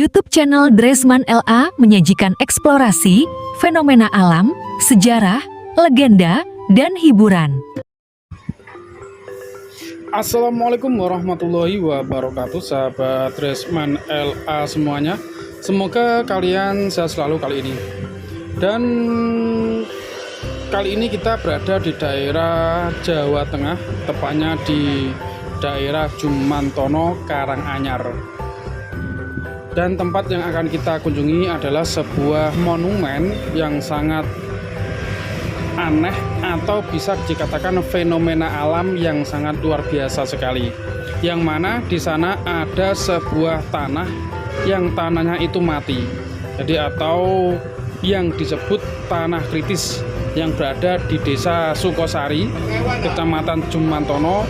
YouTube channel Dresman LA menyajikan eksplorasi, fenomena alam, sejarah, legenda, dan hiburan. Assalamualaikum warahmatullahi wabarakatuh, sahabat Dresman LA semuanya. Semoga kalian sehat selalu kali ini. Dan kali ini kita berada di daerah Jawa Tengah, tepatnya di daerah Jumantono, Karanganyar. Dan tempat yang akan kita kunjungi adalah sebuah monumen yang sangat aneh atau bisa dikatakan fenomena alam yang sangat luar biasa sekali. Yang mana di sana ada sebuah tanah yang tanahnya itu mati. Jadi atau yang disebut tanah kritis yang berada di Desa Sukosari, Kecamatan Jumantono,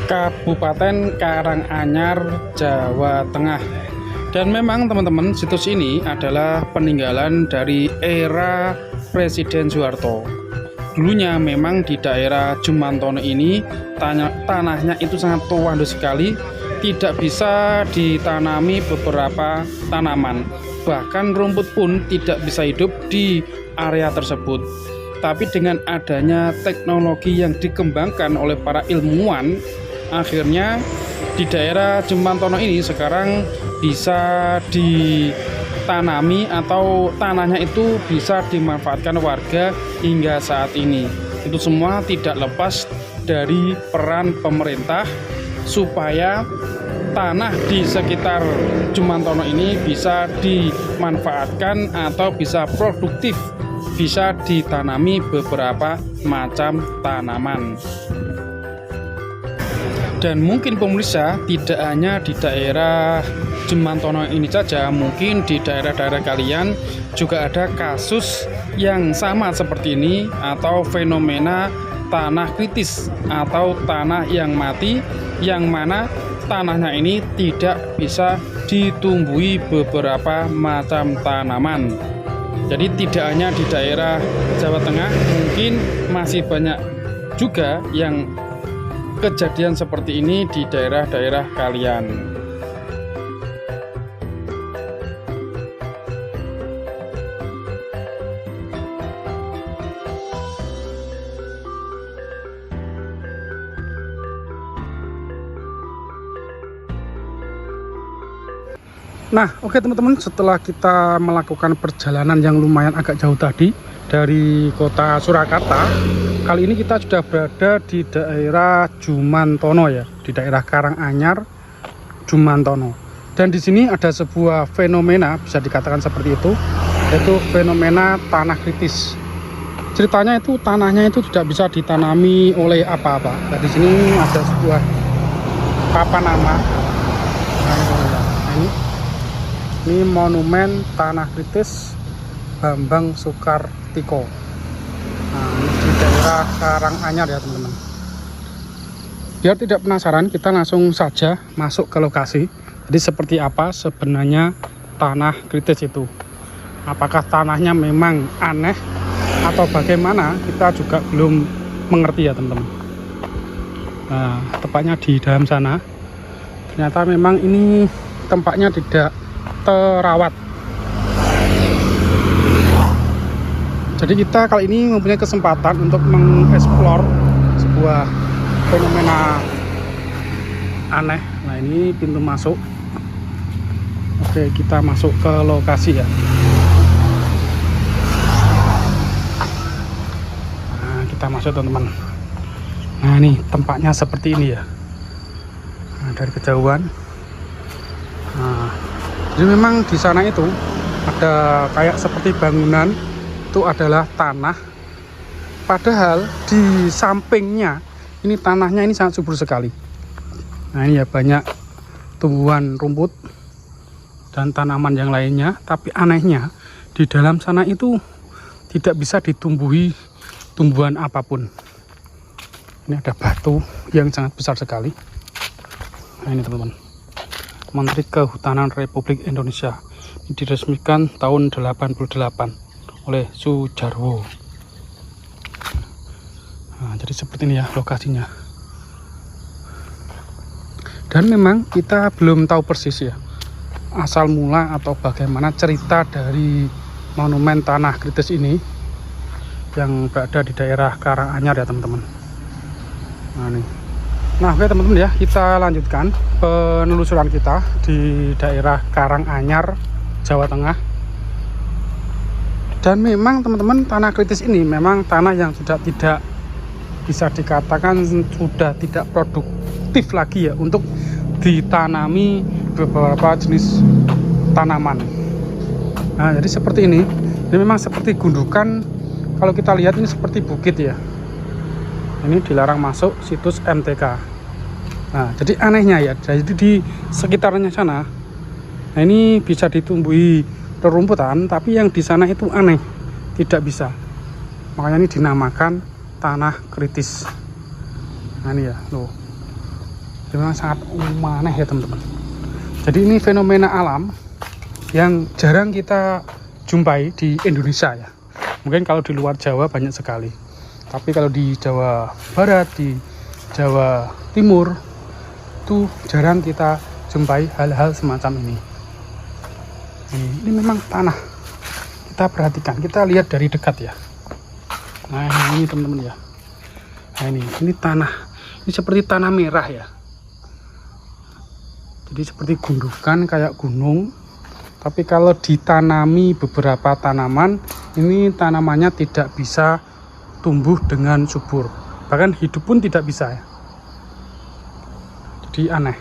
Kabupaten Karanganyar, Jawa Tengah. Dan memang teman-teman, situs ini adalah peninggalan dari era Presiden Soeharto. Dulunya memang di daerah Jumantono ini tanahnya itu sangat tandus sekali, tidak bisa ditanami beberapa tanaman. Bahkan rumput pun tidak bisa hidup di area tersebut. Tapi dengan adanya teknologi yang dikembangkan oleh para ilmuwan, akhirnya di daerah Jumantono ini sekarang bisa ditanami atau tanahnya itu bisa dimanfaatkan warga hingga saat ini. Itu semua tidak lepas dari peran pemerintah supaya tanah di sekitar Jumantono ini bisa dimanfaatkan atau bisa produktif, bisa ditanami beberapa macam tanaman. Dan mungkin pemirsa, tidak hanya di daerah Jumantono ini saja, mungkin di daerah-daerah kalian juga ada kasus yang sama seperti ini atau fenomena tanah kritis atau tanah yang mati, yang mana tanahnya ini tidak bisa ditumbuhi beberapa macam tanaman. Jadi tidak hanya di daerah Jawa Tengah, mungkin masih banyak juga yang kejadian seperti ini di daerah-daerah kalian. Nah, oke teman-teman, setelah kita melakukan perjalanan yang lumayan agak jauh tadi dari kota Surakarta, kali ini kita sudah berada di daerah Jumantono ya, di daerah Karanganyar, Jumantono. Dan di sini ada sebuah fenomena, bisa dikatakan seperti itu, yaitu fenomena tanah kritis. Ceritanya itu tanahnya itu tidak bisa ditanami oleh apa-apa. Nah, di sini ada sebuah papan nama. Ini monumen tanah kritis Bambang Soekartiko. Nah, ini di daerah Karanganyar ya teman-teman. Biar tidak penasaran, kita langsung saja masuk ke lokasi. Jadi seperti apa sebenarnya tanah kritis itu? Apakah tanahnya memang aneh atau bagaimana? Kita juga belum mengerti ya teman-teman. Nah, tepatnya di dalam sana. Ternyata memang ini tempatnya tidak terawat. Jadi kita kali ini mempunyai kesempatan untuk mengeksplor sebuah fenomena aneh. Nah, ini pintu masuk. Oke, kita masuk ke lokasi ya. Nah, kita masuk teman-teman. Nah, ini tempatnya seperti ini ya. Nah, dari kejauhan. Nah, jadi memang di sana itu ada kayak seperti bangunan, itu adalah tanah. Padahal di sampingnya ini tanahnya ini sangat subur sekali. Nah, ini ya banyak tumbuhan rumput dan tanaman yang lainnya. Tapi anehnya di dalam sana itu tidak bisa ditumbuhi tumbuhan apapun. Ini ada batu yang sangat besar sekali. Nah, ini teman-teman, Menteri Kehutanan Republik Indonesia. Ini diresmikan tahun 88 oleh Sujarwo. Nah, jadi seperti ini ya lokasinya. Dan memang kita belum tahu persis ya asal mula atau bagaimana cerita dari monumen tanah kritis ini yang berada di daerah Karanganyar ya teman-teman. Nah oke teman-teman ya, kita lanjutkan penelusuran kita di daerah Karanganyar, Jawa Tengah. Dan memang teman-teman, tanah kritis ini memang tanah yang sudah tidak bisa dikatakan sudah tidak produktif lagi ya untuk ditanami beberapa jenis tanaman. Nah jadi seperti ini memang seperti gundukan. Kalau kita lihat ini seperti bukit ya, ini dilarang masuk situs MTK. Nah jadi anehnya ya, jadi di sekitarnya sana, nah ini bisa ditumbuhi rerumputan, tapi yang di sana itu aneh, tidak bisa. Makanya ini dinamakan tanah kritis. Nah ini ya loh, memang sangat aneh ya teman-teman. Jadi ini fenomena alam yang jarang kita jumpai di Indonesia ya. Mungkin kalau di luar Jawa banyak sekali, tapi kalau di Jawa Barat, di Jawa Timur itu jarang kita jumpai hal-hal semacam ini. Ini memang tanah, kita perhatikan, kita lihat dari dekat ya. Nah ini teman-teman ya, nah ini tanah, ini seperti tanah merah ya, jadi seperti gundukan kayak gunung. Tapi kalau ditanami beberapa tanaman, ini tanamannya tidak bisa tumbuh dengan subur, bahkan hidup pun tidak bisa ya. Jadi aneh.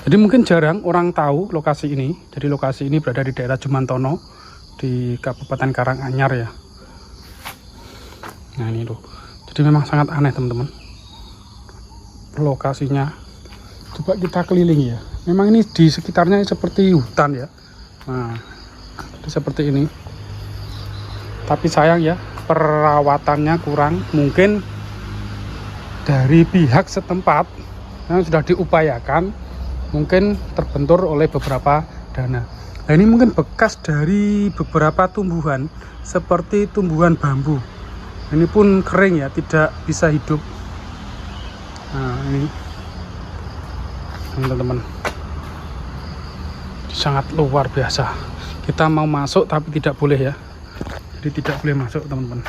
Jadi mungkin jarang orang tahu lokasi ini. Jadi lokasi ini berada di daerah Jumantono di Kabupaten Karanganyar ya. Nah ini tuh, jadi memang sangat aneh teman-teman lokasinya. Coba kita keliling ya, memang ini di sekitarnya seperti hutan ya. Nah seperti ini, tapi sayang ya perawatannya kurang. Mungkin dari pihak setempat yang sudah diupayakan, mungkin terbentur oleh beberapa dana. Nah ini mungkin bekas dari beberapa tumbuhan seperti tumbuhan bambu. Ini pun kering ya, tidak bisa hidup. Nah ini teman-teman, sangat luar biasa. Kita mau masuk tapi tidak boleh ya, jadi tidak boleh masuk teman-teman.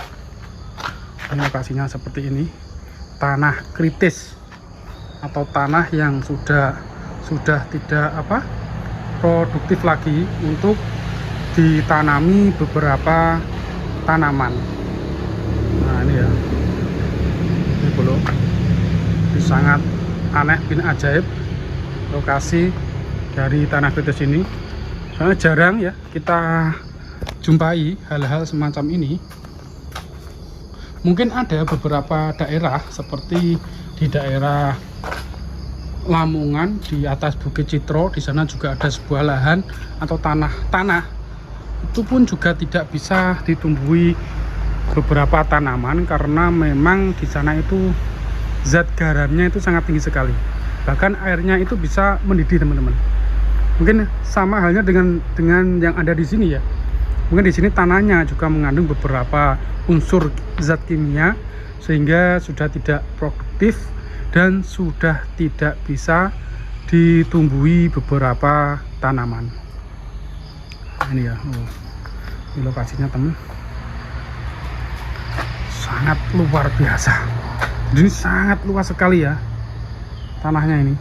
Ini lokasinya seperti ini, tanah kritis atau tanah yang sudah tidak produktif lagi untuk ditanami beberapa tanaman. Nah ini ya, ini belum, ini sangat aneh bin ajaib lokasi dari tanah kritis ini. Soalnya jarang ya kita jumpai hal-hal semacam ini. Mungkin ada beberapa daerah seperti di daerah Lamongan di atas Bukit Citro, di sana juga ada sebuah lahan atau tanah itu pun juga tidak bisa ditumbuhi beberapa tanaman karena memang di sana itu zat garamnya itu sangat tinggi sekali. Bahkan airnya itu bisa mendidih teman-teman. Mungkin sama halnya dengan yang ada di sini ya. Mungkin di sini tanahnya juga mengandung beberapa unsur zat kimia sehingga sudah tidak produktif dan sudah tidak bisa ditumbuhi beberapa tanaman. Ini ya, ini lokasinya teman, sangat luar biasa. Ini sangat luas sekali ya tanahnya ini.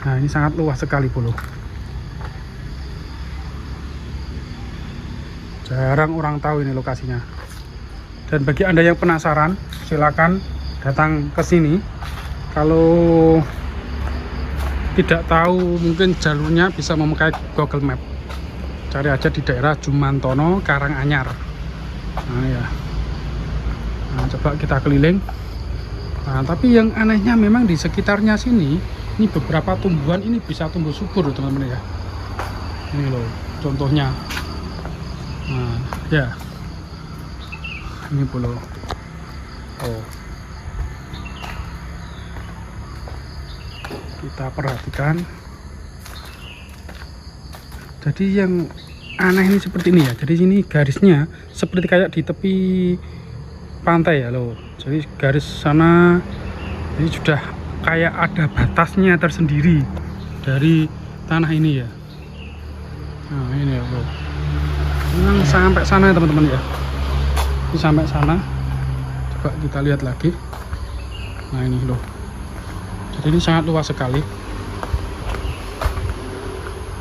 Nah ini sangat luas sekali bolo. Jarang orang tahu ini lokasinya. Dan bagi Anda yang penasaran, silakan datang ke sini. Kalau tidak tahu mungkin jalurnya bisa memakai Google Map. Cari aja di daerah Jumantono, Karanganyar. Nah ya. Nah, coba kita keliling. Nah, tapi yang anehnya memang di sekitarnya sini, ini beberapa tumbuhan ini bisa tumbuh subur teman-teman ya. Ini loh contohnya. Nah, ya. Ini pulau. Oh. Kita perhatikan. Jadi yang aneh ini seperti ini ya. Jadi sini garisnya seperti kayak di tepi pantai ya loh. Jadi garis sana ini sudah kayak ada batasnya tersendiri dari tanah ini ya. Nah ini ya bro, memang sampai sana ya teman-teman ya, ini sampai sana. Coba kita lihat lagi. Nah ini loh, jadi ini sangat luas sekali.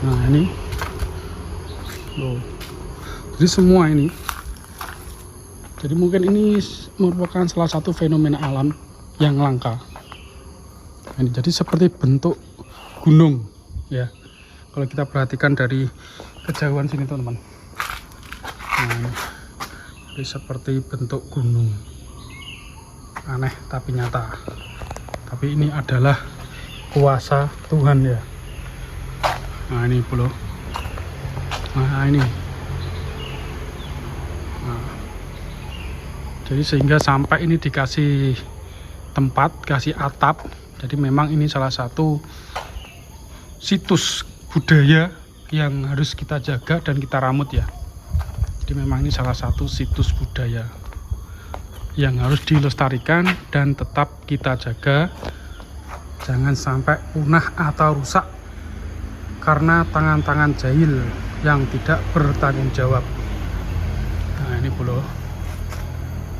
Nah ini loh, jadi semua ini, jadi mungkin ini merupakan salah satu fenomena alam yang langka. Ini jadi seperti bentuk gunung ya, kalau kita perhatikan dari kejauhan sini teman-teman. Nah ini jadi seperti bentuk gunung, aneh tapi nyata. Tapi ini adalah kuasa Tuhan ya. Nah ini bro, nah ini, nah, jadi sehingga sampai ini dikasih tempat, kasih atap. Jadi memang ini salah satu situs budaya yang harus kita jaga dan kita rawat ya. Jadi memang ini salah satu situs budaya yang harus dilestarikan dan tetap kita jaga, jangan sampai punah atau rusak karena tangan-tangan jahil yang tidak bertanggung jawab. Nah ini bro,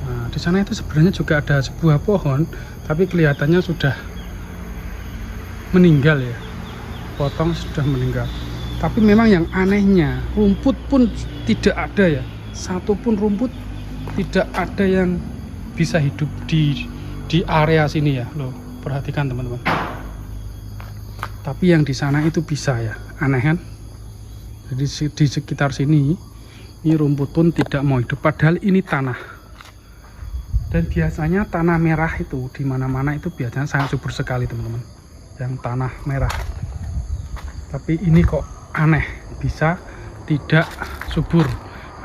nah di sana itu sebenarnya juga ada sebuah pohon, tapi kelihatannya sudah meninggal ya, potong sudah meninggal. Tapi memang yang anehnya, rumput pun tidak ada ya, satu pun rumput tidak ada yang bisa hidup di area sini ya loh, perhatikan teman-teman. Tapi yang di sana itu bisa ya, aneh kan. Jadi di sekitar sini ini rumput pun tidak mau hidup, padahal ini tanah. Dan biasanya tanah merah itu di mana-mana itu biasanya sangat subur sekali teman-teman, yang tanah merah. Tapi ini kok aneh, bisa tidak subur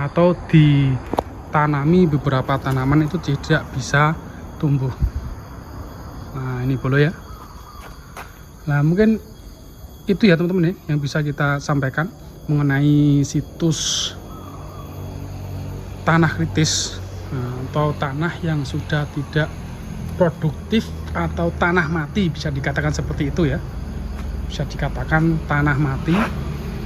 atau ditanami beberapa tanaman itu tidak bisa tumbuh. Nah ini boleh ya. Nah mungkin itu ya teman-teman ya yang bisa kita sampaikan mengenai situs tanah kritis, atau tanah yang sudah tidak produktif atau tanah mati, bisa dikatakan seperti itu ya. Bisa dikatakan tanah mati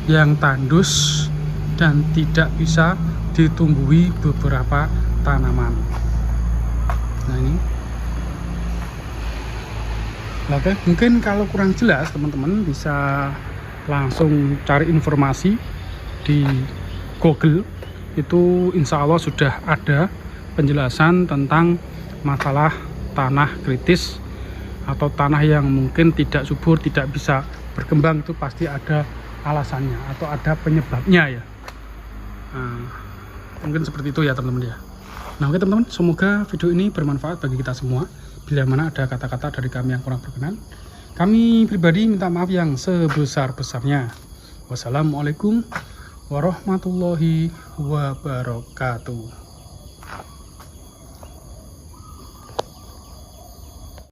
yang tandus dan tidak bisa ditumbuhi beberapa tanaman. Nah ini, oke, mungkin kalau kurang jelas teman-teman bisa langsung cari informasi di Google, itu insya Allah sudah ada penjelasan tentang masalah tanah kritis atau tanah yang mungkin tidak subur, tidak bisa berkembang. Itu pasti ada alasannya atau ada penyebabnya ya. Nah, mungkin seperti itu ya teman-teman ya. Nah oke teman-teman, semoga video ini bermanfaat bagi kita semua. Bila mana ada kata-kata dari kami yang kurang berkenan, kami pribadi minta maaf yang sebesar-besarnya. Wassalamualaikum warahmatullahi wabarakatuh.